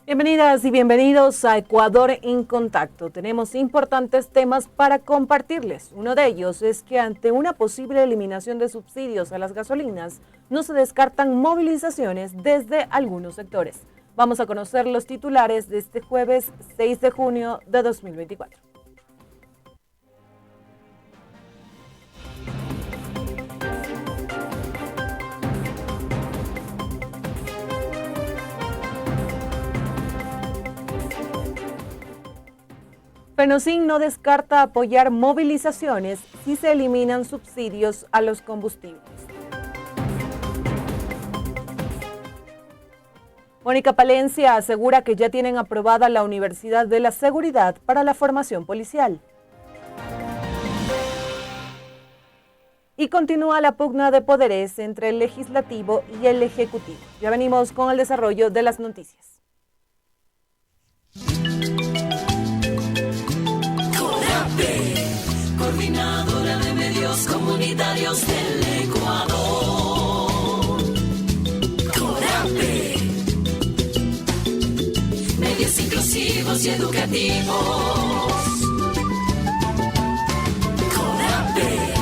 Bienvenidas y bienvenidos a Ecuador en Contacto. Tenemos importantes temas para compartirles. Uno de ellos es que ante una posible eliminación de subsidios a las gasolinas, no se descartan movilizaciones desde algunos sectores. Vamos a conocer los titulares de este jueves 6 de junio de 2024. Fenocin no descarta apoyar movilizaciones si se eliminan subsidios a los combustibles. Mónica Palencia asegura que ya tienen aprobada la Universidad de la Seguridad para la formación policial. Y continúa la pugna de poderes entre el Legislativo y el Ejecutivo. Ya venimos con el desarrollo de las noticias. Coordinadora de Medios Comunitarios del Ecuador. CODAPE. Medios inclusivos y educativos. CODAPE.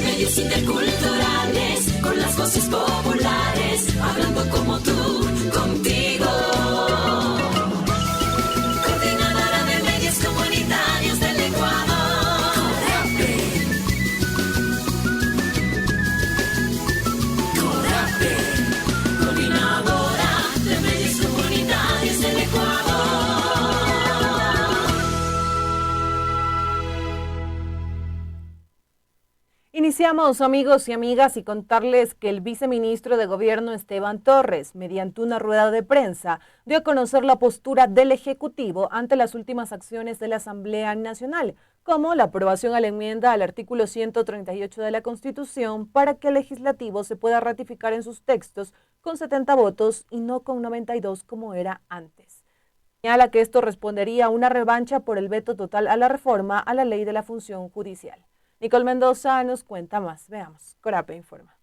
Medios interculturales con las voces populares, hablando como tú, contigo. Comunitarios del Ecuador. CODAPE, coordinadora de medios comunitarios del Ecuador. Iniciamos, amigos y amigas, y contarles que el viceministro de Gobierno Esteban Torres, mediante una rueda de prensa, dio a conocer la postura del Ejecutivo ante las últimas acciones de la Asamblea Nacional, como la aprobación a la enmienda al artículo 138 de la Constitución para que el Legislativo se pueda ratificar en sus textos con 70 votos y no con 92 como era antes. Señala que esto respondería a una revancha por el veto total a la reforma a la Ley de la Función Judicial. Nicole Mendoza nos cuenta más. Veamos. CODAPE informa.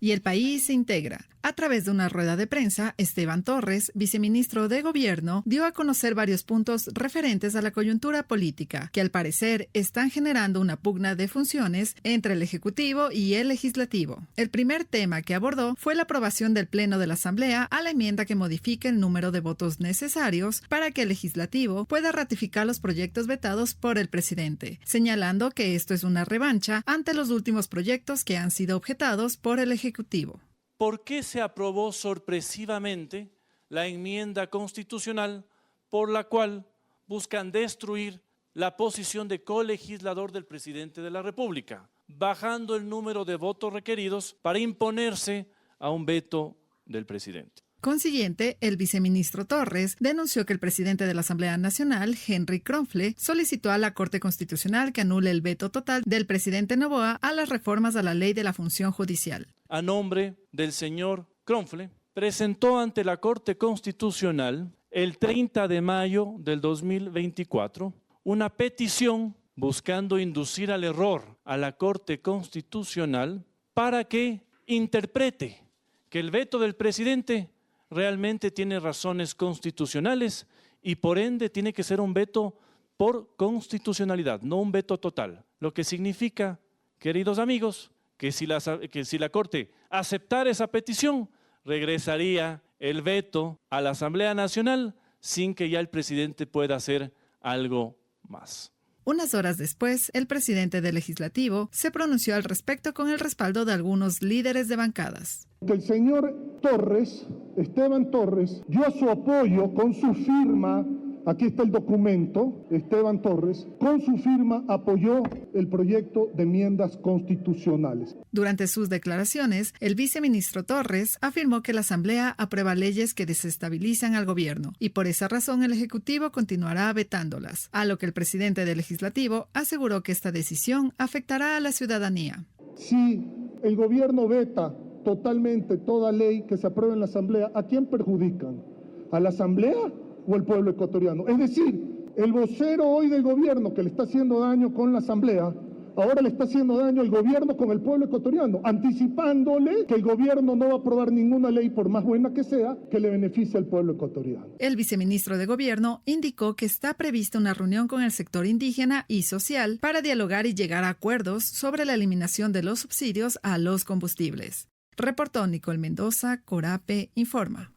Y el país se integra. A través de una rueda de prensa, Esteban Torres, viceministro de Gobierno, dio a conocer varios puntos referentes a la coyuntura política, que al parecer están generando una pugna de funciones entre el Ejecutivo y el Legislativo. El primer tema que abordó fue la aprobación del Pleno de la Asamblea a la enmienda que modifica el número de votos necesarios para que el Legislativo pueda ratificar los proyectos vetados por el presidente, señalando que esto es una revancha ante los últimos proyectos que han sido objetados por el Ejecutivo. ¿Por qué se aprobó sorpresivamente la enmienda constitucional por la cual buscan destruir la posición de colegislador del presidente de la República, bajando el número de votos requeridos para imponerse a un veto del presidente? Consiguiente, el viceministro Torres denunció que el presidente de la Asamblea Nacional, Henry Kronfle, solicitó a la Corte Constitucional que anule el veto total del presidente Noboa a las reformas a la Ley de la Función Judicial. A nombre del señor Kronfle, presentó ante la Corte Constitucional el 30 de mayo del 2024 una petición buscando inducir al error a la Corte Constitucional para que interprete que el veto del presidente realmente tiene razones constitucionales y por ende tiene que ser un veto por constitucionalidad, no un veto total. Lo que significa, queridos amigos, que si la Corte aceptara esa petición, regresaría el veto a la Asamblea Nacional sin que ya el presidente pueda hacer algo más. Unas horas después, el presidente del Legislativo se pronunció al respecto con el respaldo de algunos líderes de bancadas. Que el señor Torres, Esteban Torres, dio su apoyo con su firma, aquí está el documento, Esteban Torres, con su firma apoyó el proyecto de enmiendas constitucionales. Durante sus declaraciones, el viceministro Torres afirmó que la Asamblea aprueba leyes que desestabilizan al gobierno y por esa razón el Ejecutivo continuará vetándolas, a lo que el presidente del Legislativo aseguró que esta decisión afectará a la ciudadanía. Si el gobierno veta totalmente toda ley que se apruebe en la Asamblea, ¿a quién perjudican? ¿A la Asamblea o al pueblo ecuatoriano? Es decir, el vocero hoy del gobierno que le está haciendo daño con la Asamblea Ahora le está haciendo daño al gobierno con el pueblo ecuatoriano, anticipándole que el gobierno no va a aprobar ninguna ley, por más buena que sea, que le beneficie al pueblo ecuatoriano. El viceministro de Gobierno indicó que está prevista una reunión con el sector indígena y social para dialogar y llegar a acuerdos sobre la eliminación de los subsidios a los combustibles. Reportó Nicole Mendoza, Corape Informa.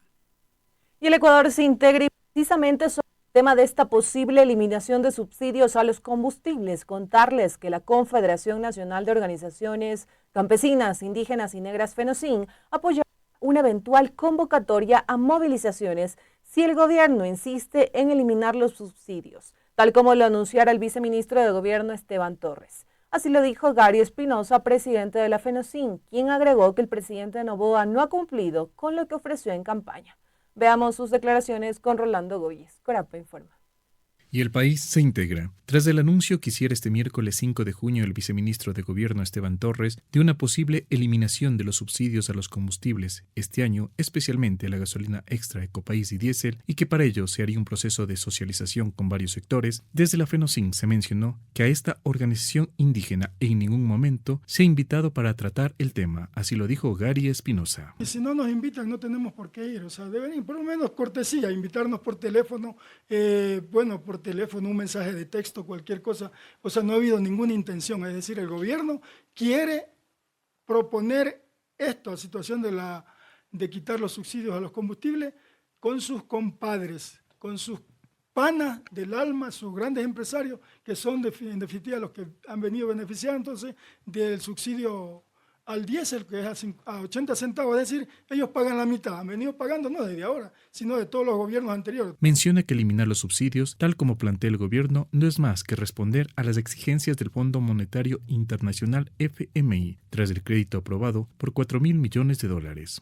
Y el Ecuador se integra precisamente sobre el tema de esta posible eliminación de subsidios a los combustibles. Contarles que la Confederación Nacional de Organizaciones Campesinas, Indígenas y Negras, FENOCIN, apoyará una eventual convocatoria a movilizaciones si el gobierno insiste en eliminar los subsidios, tal como lo anunciara el viceministro de Gobierno Esteban Torres. Así lo dijo Gary Espinosa, presidente de la FENOCIN, quien agregó que el presidente Noboa no ha cumplido con lo que ofreció en campaña. Veamos sus declaraciones con Rolando Goyes. Corape Informa. Y el país se integra. Tras el anuncio que hiciera este miércoles 5 de junio el viceministro de Gobierno Esteban Torres de una posible eliminación de los subsidios a los combustibles este año, especialmente a la gasolina extra, Ecopaís y diésel, y que para ello se haría un proceso de socialización con varios sectores, desde la FENOCIN se mencionó que a esta organización indígena en ningún momento se ha invitado para tratar el tema. Así lo dijo Gary Espinosa. Y si no nos invitan, no tenemos por qué ir. O sea, deben por lo menos cortesía, invitarnos por teléfono, por teléfono, un mensaje de texto, cualquier cosa. O sea, no ha habido ninguna intención. Es decir, el gobierno quiere proponer esta situación de quitar los subsidios a los combustibles con sus compadres, con sus panas del alma, sus grandes empresarios, que son en definitiva los que han venido beneficiando entonces del subsidio al diésel, que es a 80 centavos, es decir, ellos pagan la mitad, han venido pagando no desde ahora, sino de todos los gobiernos anteriores. Menciona que eliminar los subsidios, tal como plantea el gobierno, no es más que responder a las exigencias del Fondo Monetario Internacional FMI, tras el crédito aprobado por $4.000 millones.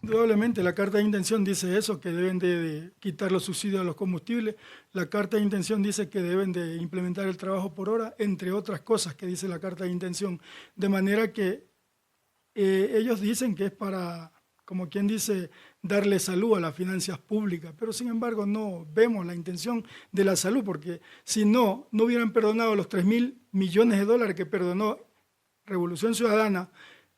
Indudablemente la carta de intención dice eso, que deben de quitar los subsidios a los combustibles, la carta de intención dice que deben de implementar el trabajo por hora, entre otras cosas que dice la carta de intención, de manera que ellos dicen que es para, como quien dice, darle salud a las finanzas públicas, pero sin embargo no vemos la intención de la salud, porque si no hubieran perdonado los $3.000 millones que perdonó Revolución Ciudadana,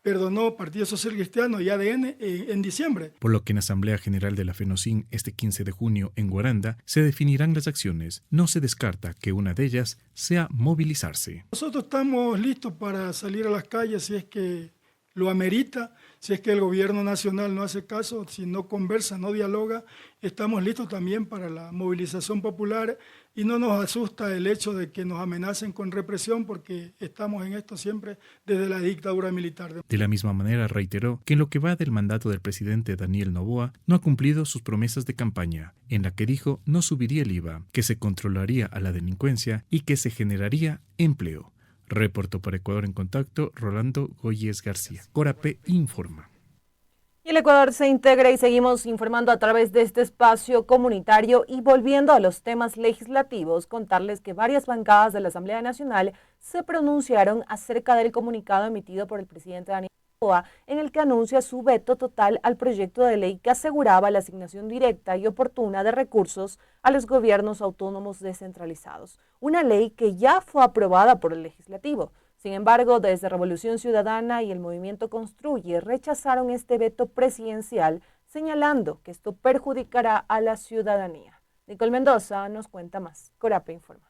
perdonó Partido Social Cristiano y ADN en diciembre. Por lo que en Asamblea General de la FENOCIN este 15 de junio en Guaranda se definirán las acciones. No se descarta que una de ellas sea movilizarse. Nosotros estamos listos para salir a las calles si es que lo amerita, si es que el gobierno nacional no hace caso, si no conversa, no dialoga, estamos listos también para la movilización popular y no nos asusta el hecho de que nos amenacen con represión porque estamos en esto siempre desde la dictadura militar. De la misma manera reiteró que en lo que va del mandato del presidente Daniel Noboa no ha cumplido sus promesas de campaña, en la que dijo no subiría el IVA, que se controlaría a la delincuencia y que se generaría empleo. Reportó para Ecuador en Contacto, Rolando Goyes García. Corape Informa. Y el Ecuador se integra y seguimos informando a través de este espacio comunitario y volviendo a los temas legislativos, contarles que varias bancadas de la Asamblea Nacional se pronunciaron acerca del comunicado emitido por el presidente Daniel Noboa, en el que anuncia su veto total al proyecto de ley que aseguraba la asignación directa y oportuna de recursos a los gobiernos autónomos descentralizados, una ley que ya fue aprobada por el Legislativo. Sin embargo, desde Revolución Ciudadana y el Movimiento Construye rechazaron este veto presidencial, señalando que esto perjudicará a la ciudadanía. Nicole Mendoza nos cuenta más. Corape Informa.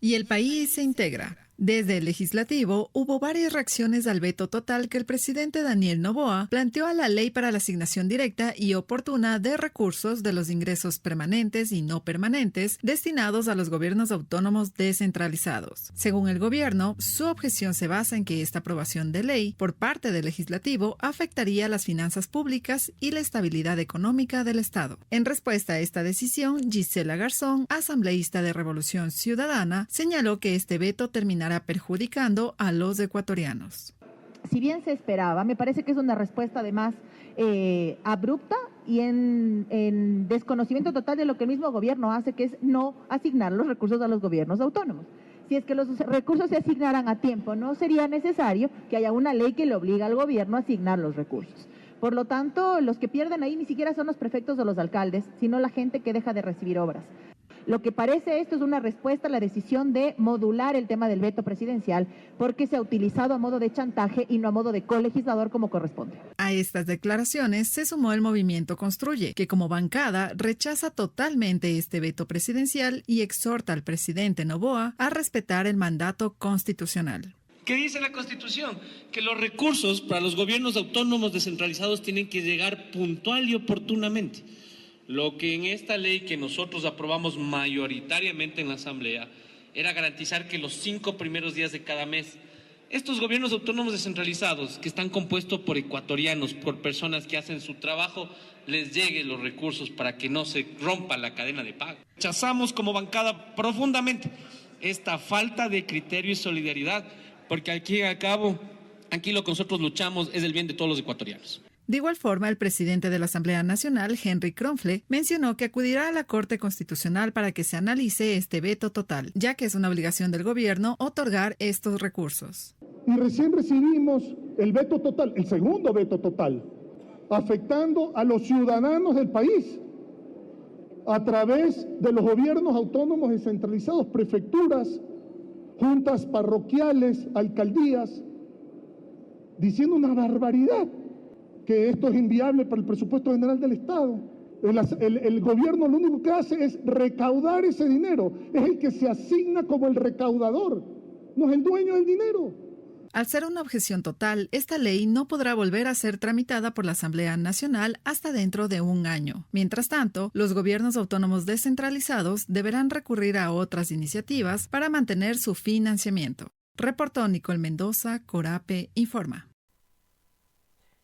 Y el país se integra. Desde el Legislativo hubo varias reacciones al veto total que el presidente Daniel Noboa planteó a la ley para la asignación directa y oportuna de recursos de los ingresos permanentes y no permanentes destinados a los gobiernos autónomos descentralizados. Según el gobierno, su objeción se basa en que esta aprobación de ley por parte del Legislativo afectaría las finanzas públicas y la estabilidad económica del Estado. En respuesta a esta decisión, Gisela Garzón, asambleísta de Revolución Ciudadana, señaló que este veto terminará perjudicando a los ecuatorianos. Si bien se esperaba, me parece que es una respuesta además abrupta y en desconocimiento total de lo que el mismo gobierno hace, que es no asignar los recursos a los gobiernos autónomos. Si es que los recursos se asignaran a tiempo, no sería necesario que haya una ley que le obliga al gobierno a asignar los recursos. Por lo tanto, los que pierden ahí ni siquiera son los prefectos o los alcaldes, sino la gente que deja de recibir obras. Lo que parece esto es una respuesta a la decisión de modular el tema del veto presidencial, porque se ha utilizado a modo de chantaje y no a modo de colegislador como corresponde. A estas declaraciones se sumó el Movimiento Construye, que como bancada rechaza totalmente este veto presidencial y exhorta al presidente Noboa a respetar el mandato constitucional. ¿Qué dice la Constitución? Que los recursos para los gobiernos autónomos descentralizados tienen que llegar puntual y oportunamente. Lo que en esta ley que nosotros aprobamos mayoritariamente en la Asamblea era garantizar que los 5 primeros días de cada mes, estos gobiernos autónomos descentralizados, que están compuestos por ecuatorianos, por personas que hacen su trabajo, les lleguen los recursos para que no se rompa la cadena de pago. Rechazamos como bancada profundamente esta falta de criterio y solidaridad, porque aquí al cabo, aquí lo que nosotros luchamos es el bien de todos los ecuatorianos. De igual forma, el presidente de la Asamblea Nacional, Henry Kronfle, mencionó que acudirá a la Corte Constitucional para que se analice este veto total, ya que es una obligación del gobierno otorgar estos recursos. Y recién recibimos el veto total, el segundo veto total, afectando a los ciudadanos del país a través de los gobiernos autónomos descentralizados, prefecturas, juntas parroquiales, alcaldías, diciendo una barbaridad, que esto es inviable para el presupuesto general del Estado. El gobierno lo único que hace es recaudar ese dinero, es el que se asigna como el recaudador, no es el dueño del dinero. Al ser una objeción total, esta ley no podrá volver a ser tramitada por la Asamblea Nacional hasta dentro de un año. Mientras tanto, los gobiernos autónomos descentralizados deberán recurrir a otras iniciativas para mantener su financiamiento. Reportó Nicole Mendoza, Corape Informa.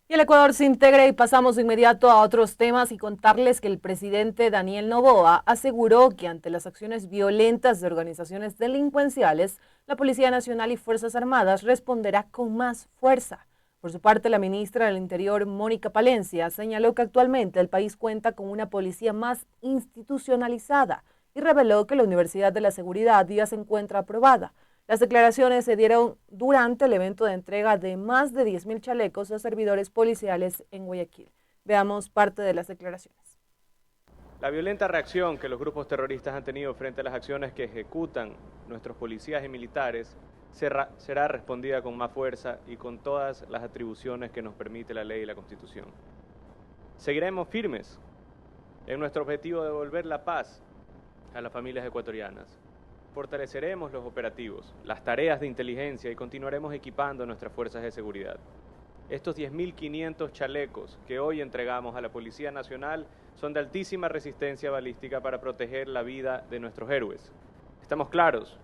Y el Ecuador se integra y pasamos de inmediato a otros temas y contarles que el presidente Daniel Noboa aseguró que ante las acciones violentas de organizaciones delincuenciales, la Policía Nacional y Fuerzas Armadas responderá con más fuerza. Por su parte, la ministra del Interior, Mónica Palencia, señaló que actualmente el país cuenta con una policía más institucionalizada y reveló que la Universidad de la Seguridad ya se encuentra aprobada. Las declaraciones se dieron durante el evento de entrega de más de 10.000 chalecos a servidores policiales en Guayaquil. Veamos parte de las declaraciones. La violenta reacción que los grupos terroristas han tenido frente a las acciones que ejecutan nuestros policías y militares será respondida con más fuerza y con todas las atribuciones que nos permite la ley y la Constitución. Seguiremos firmes en nuestro objetivo de devolver la paz a las familias ecuatorianas. Fortaleceremos los operativos, las tareas de inteligencia y continuaremos equipando nuestras fuerzas de seguridad. Estos 10.500 chalecos que hoy entregamos a la Policía Nacional son de altísima resistencia balística para proteger la vida de nuestros héroes. Estamos claros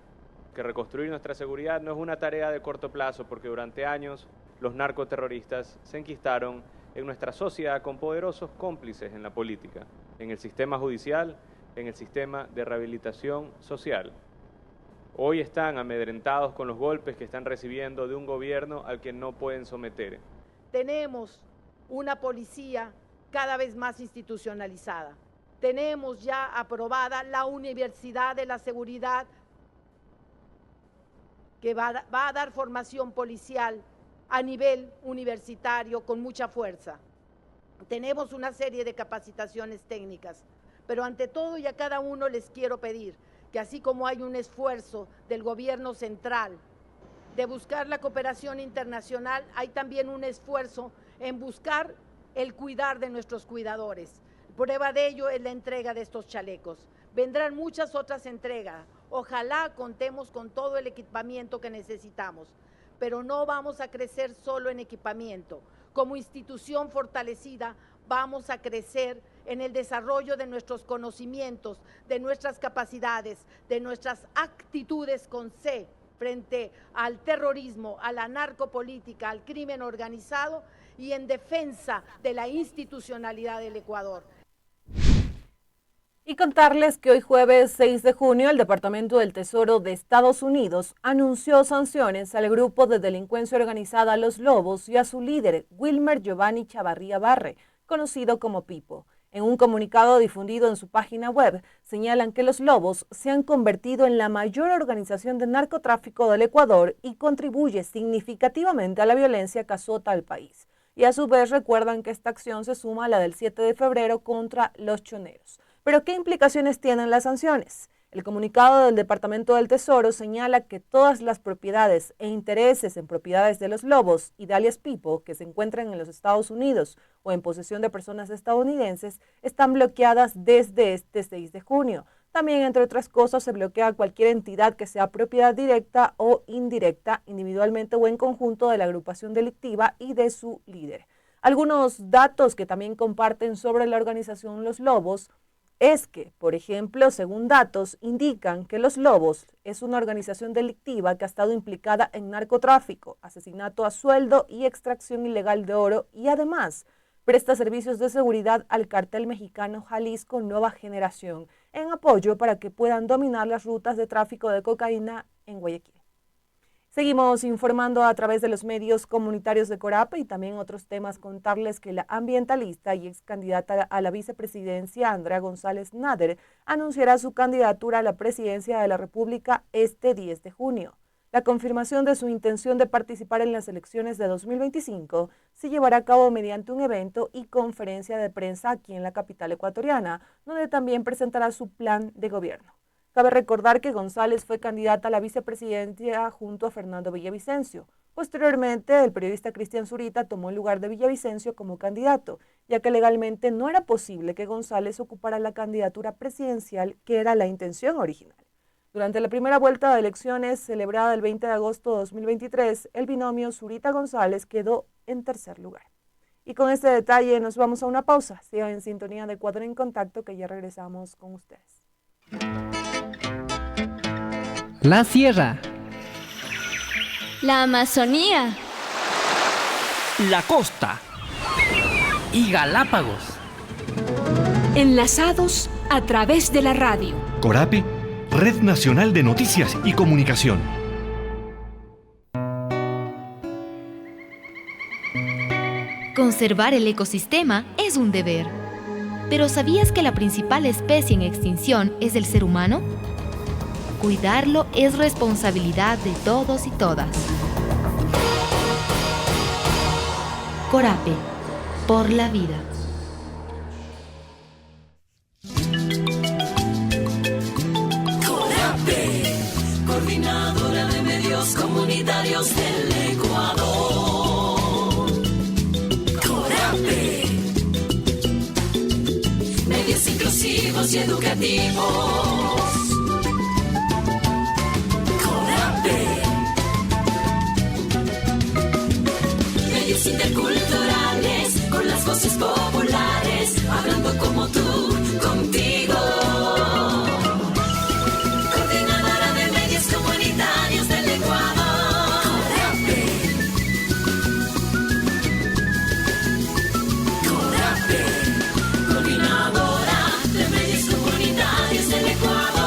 que reconstruir nuestra seguridad no es una tarea de corto plazo porque durante años los narcoterroristas se enquistaron en nuestra sociedad con poderosos cómplices en la política, en el sistema judicial, en el sistema de rehabilitación social. Hoy están amedrentados con los golpes que están recibiendo de un gobierno al que no pueden someter. Tenemos una policía cada vez más institucionalizada. Tenemos ya aprobada la Universidad de la Seguridad que va a dar formación policial a nivel universitario con mucha fuerza. Tenemos una serie de capacitaciones técnicas, pero ante todo y a cada uno les quiero pedir que así como hay un esfuerzo del gobierno central de buscar la cooperación internacional, hay también un esfuerzo en buscar el cuidar de nuestros cuidadores. Prueba de ello es la entrega de estos chalecos. Vendrán muchas otras entregas. Ojalá contemos con todo el equipamiento que necesitamos, pero no vamos a crecer solo en equipamiento. Como institución fortalecida, vamos a crecer en el desarrollo de nuestros conocimientos, de nuestras capacidades, de nuestras actitudes con C frente al terrorismo, a la narcopolítica, al crimen organizado y en defensa de la institucionalidad del Ecuador. Y contarles que hoy jueves 6 de junio el Departamento del Tesoro de Estados Unidos anunció sanciones al grupo de delincuencia organizada Los Lobos y a su líder, Wilmer Giovanni Chavarría Barre, conocido como Pipo. En un comunicado difundido en su página web, señalan que los Lobos se han convertido en la mayor organización de narcotráfico del Ecuador y contribuye significativamente a la violencia que azota al país. Y a su vez recuerdan que esta acción se suma a la del 7 de febrero contra los choneros. Pero ¿qué implicaciones tienen las sanciones? El comunicado del Departamento del Tesoro señala que todas las propiedades e intereses en propiedades de los Lobos y de alias Pipo que se encuentran en los Estados Unidos o en posesión de personas estadounidenses están bloqueadas desde este 6 de junio. También, entre otras cosas, se bloquea cualquier entidad que sea propiedad directa o indirecta, individualmente o en conjunto de la agrupación delictiva y de su líder. Algunos datos que también comparten sobre la organización Los Lobos es que, por ejemplo, según datos, indican que Los Lobos es una organización delictiva que ha estado implicada en narcotráfico, asesinato a sueldo y extracción ilegal de oro y además presta servicios de seguridad al cartel mexicano Jalisco Nueva Generación en apoyo para que puedan dominar las rutas de tráfico de cocaína en Guayaquil. Seguimos informando a través de los medios comunitarios de Corape y también otros temas. Contarles que la ambientalista y ex candidata a la vicepresidencia, Andrea González Nader, anunciará su candidatura a la presidencia de la República este 10 de junio. La confirmación de su intención de participar en las elecciones de 2025 se llevará a cabo mediante un evento y conferencia de prensa aquí en la capital ecuatoriana, donde también presentará su plan de gobierno. Cabe recordar que González fue candidata a la vicepresidencia junto a Fernando Villavicencio. Posteriormente, el periodista Cristian Zurita tomó el lugar de Villavicencio como candidato, ya que legalmente no era posible que González ocupara la candidatura presidencial, que era la intención original. Durante la primera vuelta de elecciones celebrada el 20 de agosto de 2023, el binomio Zurita-González quedó en tercer lugar. Y con este detalle nos vamos a una pausa. Sigan en sintonía de Ecuador en Contacto, que ya regresamos con ustedes. La sierra, la Amazonía, la costa y Galápagos. Enlazados a través de la radio. Corape, Red Nacional de Noticias y Comunicación. Conservar el ecosistema es un deber. ¿Pero sabías que la principal especie en extinción es el ser humano? Cuidarlo es responsabilidad de todos y todas. Corape, por la vida. Corape, Coordinadora de Medios Comunitarios del Ecuador. Corape, medios inclusivos y educativos. Medios interculturales, con las voces populares, hablando como tú, contigo. Coordinadora de Medios Comunitarios del Ecuador. Corape, Coordinadora de Medios Comunitarios del Ecuador.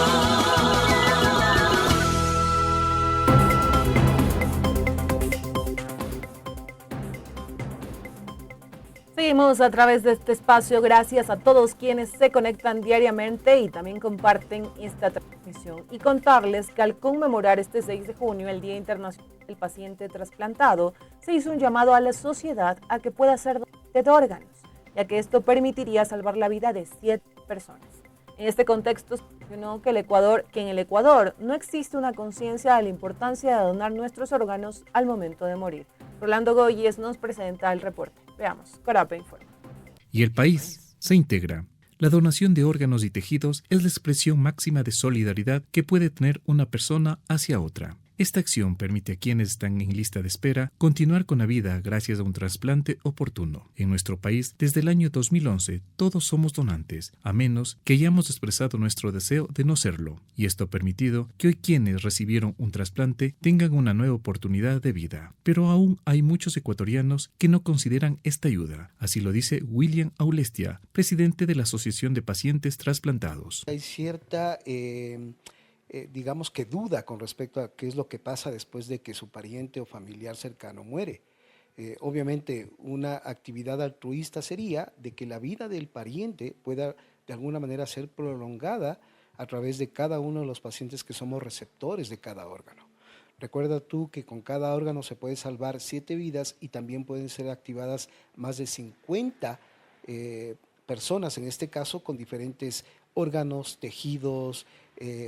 Seguimos a través de este espacio. Gracias a todos quienes se conectan diariamente y también comparten esta transmisión. Y contarles que al conmemorar este 6 de junio, el Día Internacional del Paciente Trasplantado, se hizo un llamado a la sociedad a que pueda ser donante de órganos, ya que esto permitiría salvar la vida de 7 personas. En este contexto, se mencionó que en el Ecuador no existe una conciencia de la importancia de donar nuestros órganos al momento de morir. Rolando Goyes nos presenta el reporte. Veamos, Corape informa. Y el país se integra. La donación de órganos y tejidos es la expresión máxima de solidaridad que puede tener una persona hacia otra. Esta acción permite a quienes están en lista de espera continuar con la vida gracias a un trasplante oportuno. En nuestro país, desde el año 2011, todos somos donantes, a menos que hayamos expresado nuestro deseo de no serlo. Y esto ha permitido que hoy quienes recibieron un trasplante tengan una nueva oportunidad de vida. Pero aún hay muchos ecuatorianos que no consideran esta ayuda. Así lo dice William Aulestia, presidente de la Asociación de Pacientes Trasplantados. Hay cierta digamos que duda con respecto a qué es lo que pasa después de que su pariente o familiar cercano muere. Obviamente una actividad altruista sería de que la vida del pariente pueda de alguna manera ser prolongada a través de cada uno de los pacientes que somos receptores de cada órgano. Recuerda tú que con cada órgano se puede salvar 7 vidas y también pueden ser activadas más de 50 personas, en este caso con diferentes órganos, tejidos,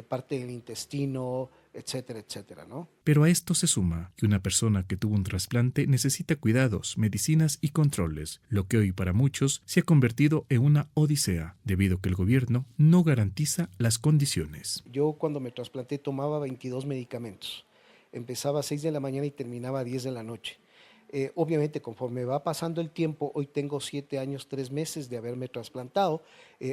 parte del intestino, etcétera, etcétera, ¿no? Pero a esto se suma que una persona que tuvo un trasplante necesita cuidados, medicinas y controles, lo que hoy para muchos se ha convertido en una odisea, debido a que el gobierno no garantiza las condiciones. Yo cuando me trasplanté tomaba 22 medicamentos. Empezaba a 6 de la mañana y terminaba a 10 de la noche. Obviamente, conforme va pasando el tiempo, hoy tengo 7 años, 3 meses de haberme trasplantado,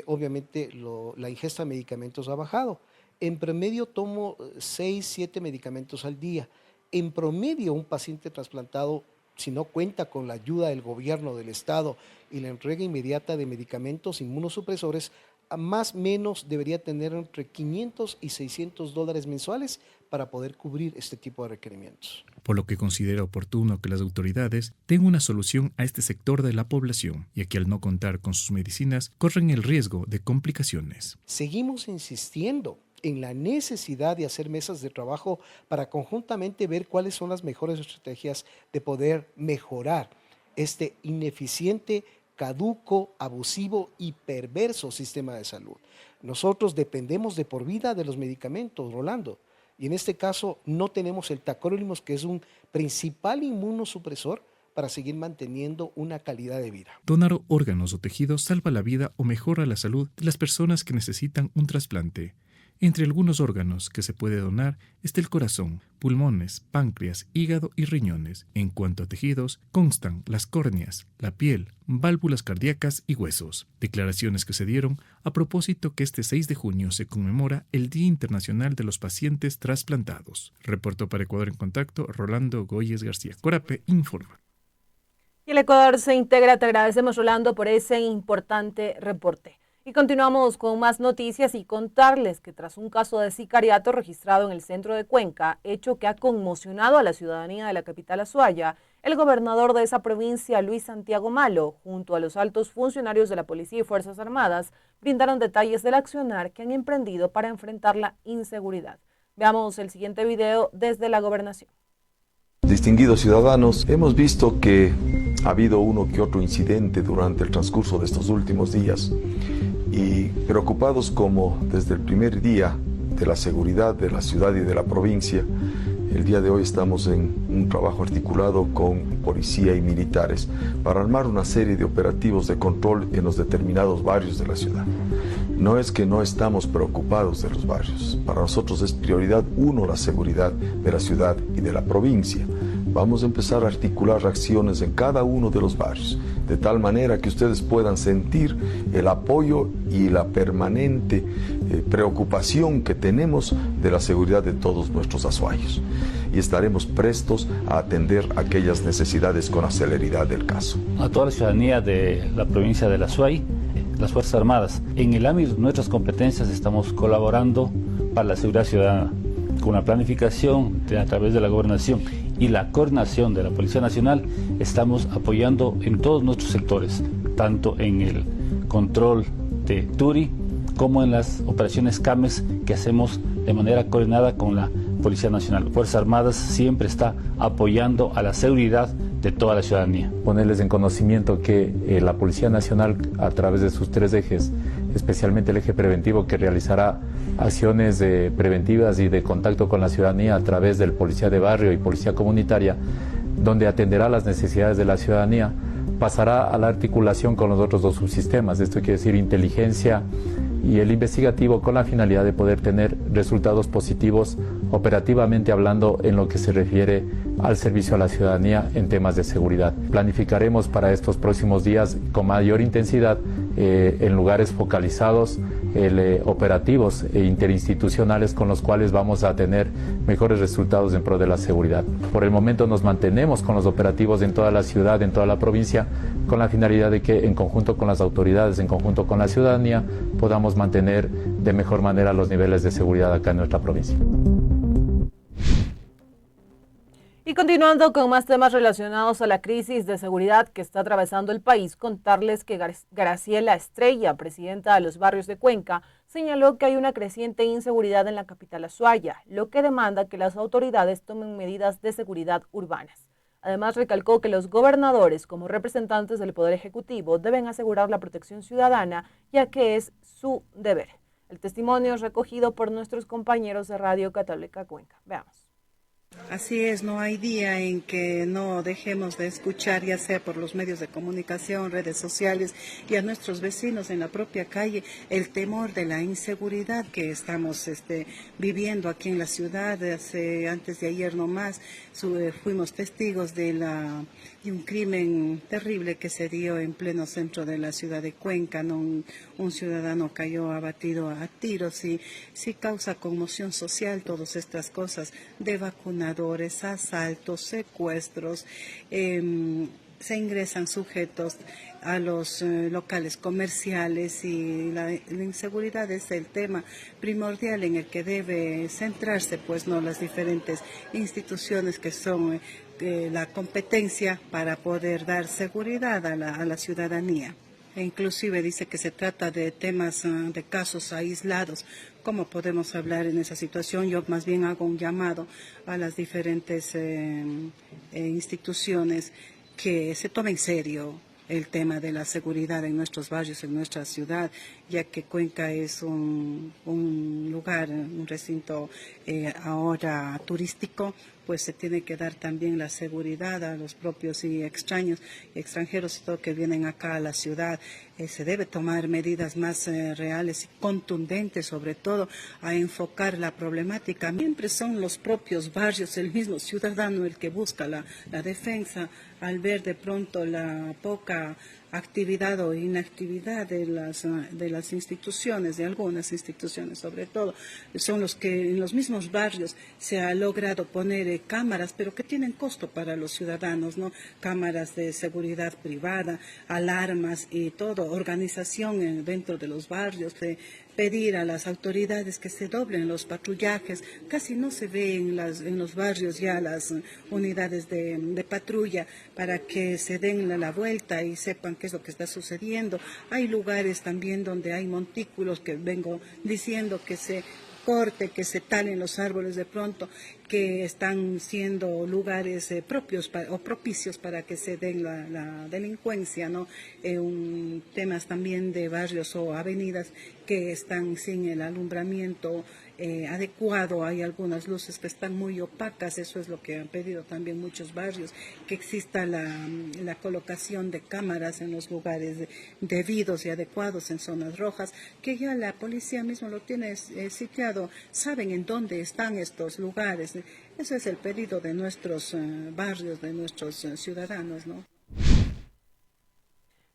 obviamente la ingesta de medicamentos ha bajado. En promedio tomo 6, 7 medicamentos al día. En promedio un paciente trasplantado, si no cuenta con la ayuda del gobierno, del Estado y la entrega inmediata de medicamentos inmunosupresores, más o menos debería tener entre $500 y $600 mensuales para poder cubrir este tipo de requerimientos. Por lo que considera oportuno que las autoridades den una solución a este sector de la población, ya que al no contar con sus medicinas corren el riesgo de complicaciones. Seguimos insistiendo en la necesidad de hacer mesas de trabajo para conjuntamente ver cuáles son las mejores estrategias de poder mejorar este ineficiente, caduco, abusivo y perverso sistema de salud. Nosotros dependemos de por vida de los medicamentos, Rolando, y en este caso no tenemos el tacrolimus, que es un principal inmunosupresor para seguir manteniendo una calidad de vida. Donar órganos o tejidos salva la vida o mejora la salud de las personas que necesitan un trasplante. Entre algunos órganos que se puede donar está el corazón, pulmones, páncreas, hígado y riñones. En cuanto a tejidos, constan las córneas, la piel, válvulas cardíacas y huesos. Declaraciones que se dieron a propósito que este 6 de junio se conmemora el Día Internacional de los Pacientes Trasplantados. Reportó para Ecuador en Contacto, Rolando Goyes García. Corape informa. Y el Ecuador se integra. Te agradecemos, Rolando, por ese importante reporte. Y continuamos con más noticias y contarles que tras un caso de sicariato registrado en el centro de Cuenca, hecho que ha conmocionado a la ciudadanía de la capital Azuaya, el gobernador de esa provincia, Luis Santiago Malo, junto a los altos funcionarios de la Policía y Fuerzas Armadas, brindaron detalles del accionar que han emprendido para enfrentar la inseguridad. Veamos el siguiente video desde la gobernación. Distinguidos ciudadanos, hemos visto que ha habido uno que otro incidente durante el transcurso de estos últimos días y preocupados como desde el primer día de la seguridad de la ciudad y de la provincia, el día de hoy estamos en un trabajo articulado con policía y militares para armar una serie de operativos de control en los determinados barrios de la ciudad. No es que no estamos preocupados de los barrios, para nosotros es prioridad 1 la seguridad de la ciudad y de la provincia. Vamos a empezar a articular acciones en cada uno de los barrios, de tal manera que ustedes puedan sentir el apoyo y la permanente preocupación que tenemos de la seguridad de todos nuestros azuayos. Y estaremos prestos a atender aquellas necesidades con la celeridad del caso. A toda la ciudadanía de la provincia del Azuay, las Fuerzas Armadas, en el ámbito de nuestras competencias estamos colaborando para la seguridad ciudadana, con la planificación a través de la gobernación y la coordinación de la Policía Nacional. Estamos apoyando en todos nuestros sectores, tanto en el control de Turi como en las operaciones CAMES que hacemos de manera coordinada con la Policía Nacional. Fuerzas Armadas siempre está apoyando a la seguridad de toda la ciudadanía. Ponerles en conocimiento que la Policía Nacional, a través de sus 3 ejes, especialmente el eje preventivo, que realizará acciones preventivas y de contacto con la ciudadanía a través del policía de barrio y policía comunitaria, donde atenderá las necesidades de la ciudadanía, pasará a la articulación con los otros 2 subsistemas. Esto quiere decir inteligencia y el investigativo, con la finalidad de poder tener resultados positivos operativamente hablando en lo que se refiere al servicio a la ciudadanía en temas de seguridad. Planificaremos para estos próximos días con mayor intensidad en lugares focalizados operativos e interinstitucionales con los cuales vamos a tener mejores resultados en pro de la seguridad. Por el momento nos mantenemos con los operativos en toda la ciudad, en toda la provincia, con la finalidad de que en conjunto con las autoridades, en conjunto con la ciudadanía, podamos mantener de mejor manera los niveles de seguridad acá en nuestra provincia. Y continuando con más temas relacionados a la crisis de seguridad que está atravesando el país, contarles que Graciela Estrella, presidenta de los barrios de Cuenca, señaló que hay una creciente inseguridad en la capital Azuaya, lo que demanda que las autoridades tomen medidas de seguridad urbanas. Además, recalcó que los gobernadores, como representantes del Poder Ejecutivo, deben asegurar la protección ciudadana, ya que es su deber. El testimonio es recogido por nuestros compañeros de Radio Católica Cuenca. Veamos. Así es, no hay día en que no dejemos de escuchar, ya sea por los medios de comunicación, redes sociales y a nuestros vecinos en la propia calle, el temor de la inseguridad que estamos viviendo aquí en la ciudad. Antes de ayer nomás fuimos testigos de un crimen terrible que se dio en pleno centro de la ciudad de Cuenca. Un ciudadano cayó abatido a tiros y sí causa conmoción social todas estas cosas de vacunadores, asaltos, secuestros. Se ingresan sujetos a los locales comerciales y la inseguridad es el tema primordial en el que debe centrarse, pues no las diferentes instituciones que son la competencia para poder dar seguridad a la ciudadanía. E inclusive dice que se trata de temas, de casos aislados. ¿Cómo podemos hablar en esa situación? Yo más bien hago un llamado a las diferentes instituciones que se tome en serio el tema de la seguridad en nuestros barrios, en nuestra ciudad, ya que Cuenca es un lugar, un recinto ahora turístico, pues se tiene que dar también la seguridad a los propios y extranjeros y todo que vienen acá a la ciudad. Se debe tomar medidas más reales y contundentes, sobre todo a enfocar la problemática. Siempre son los propios barrios, el mismo ciudadano el que busca la defensa al ver de pronto la poca actividad o inactividad de las instituciones, de algunas instituciones sobre todo, son los que en los mismos barrios se ha logrado poner cámaras, pero que tienen costo para los ciudadanos, ¿no? Cámaras de seguridad privada, alarmas y todo, organización dentro de los barrios, pedir a las autoridades que se doblen los patrullajes. Casi no se ve en los barrios ya las unidades de patrulla para que se den la vuelta y sepan qué es lo que está sucediendo. Hay lugares también donde hay montículos que vengo diciendo que se corte, que se talen los árboles de pronto, que están siendo lugares propios o propicios para que se den la delincuencia, ¿no? Temas también de barrios o avenidas que están sin el alumbramiento adecuado. Hay algunas luces que están muy opacas, eso es lo que han pedido también muchos barrios, que exista la colocación de cámaras en los lugares debidos y adecuados en zonas rojas, que ya la policía mismo lo tiene sitiado, saben en dónde están estos lugares. Ese es el pedido de nuestros barrios, de nuestros ciudadanos, ¿no?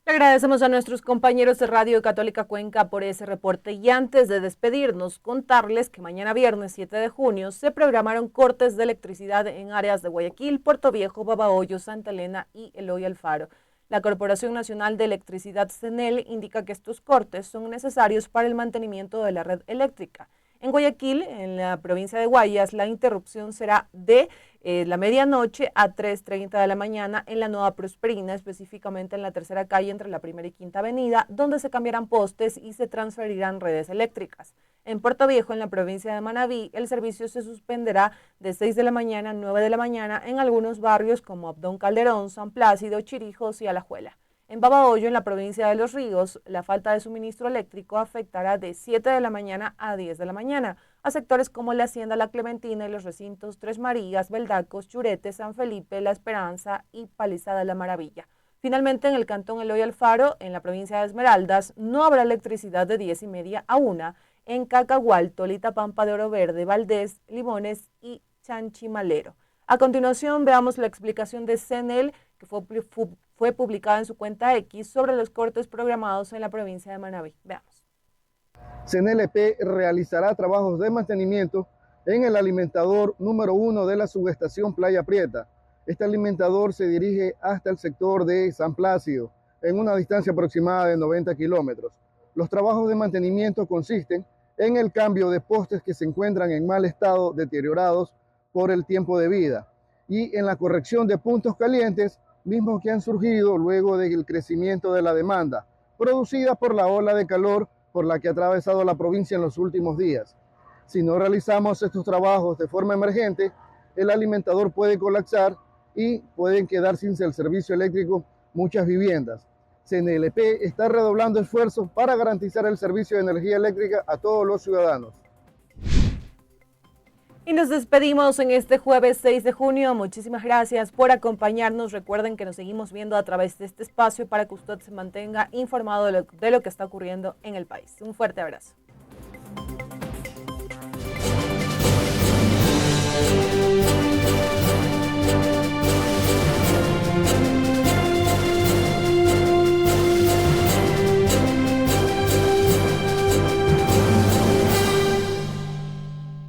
Le agradecemos a nuestros compañeros de Radio Católica Cuenca por ese reporte y antes de despedirnos, contarles que mañana viernes 7 de junio se programaron cortes de electricidad en áreas de Guayaquil, Puerto Viejo, Babahoyo, Santa Elena y Eloy Alfaro. La Corporación Nacional de Electricidad CNEL indica que estos cortes son necesarios para el mantenimiento de la red eléctrica. En Guayaquil, en la provincia de Guayas, la interrupción será de la medianoche a 3:30 de la mañana en la Nueva Prosperina, específicamente en la tercera calle entre la Primera y Quinta Avenida, donde se cambiarán postes y se transferirán redes eléctricas. En Puerto Viejo, en la provincia de Manabí, el servicio se suspenderá de 6 de la mañana a 9 de la mañana en algunos barrios como Abdón Calderón, San Plácido, Chirijos y Alajuela. En Babahoyo, en la provincia de Los Ríos, la falta de suministro eléctrico afectará de 7 de la mañana a 10 de la mañana a sectores como la Hacienda La Clementina y los recintos Tres Marías, Beldacos, Churete, San Felipe, La Esperanza y Palizada La Maravilla. Finalmente, en el cantón Eloy Alfaro, en la provincia de Esmeraldas, no habrá electricidad de 10:30 a 1 en Cacahual, Tolita Pampa de Oro Verde, Valdés, Limones y Chanchimalero. A continuación, veamos la explicación de CNEL, que fue publicada en su cuenta X sobre los cortes programados en la provincia de Manabí. Veamos. CNLP realizará trabajos de mantenimiento en el alimentador número 1 de la subestación Playa Prieta. Este alimentador se dirige hasta el sector de San Plácido, en una distancia aproximada de 90 kilómetros. Los trabajos de mantenimiento consisten en el cambio de postes que se encuentran en mal estado, deteriorados por el tiempo de vida, y en la corrección de puntos calientes, mismos que han surgido luego del crecimiento de la demanda, producida por la ola de calor por la que ha atravesado la provincia en los últimos días. Si no realizamos estos trabajos de forma emergente, el alimentador puede colapsar y pueden quedar sin el servicio eléctrico muchas viviendas. CNLP está redoblando esfuerzos para garantizar el servicio de energía eléctrica a todos los ciudadanos. Y nos despedimos en este jueves 6 de junio. Muchísimas gracias por acompañarnos. Recuerden que nos seguimos viendo a través de este espacio para que usted se mantenga informado de lo que está ocurriendo en el país. Un fuerte abrazo.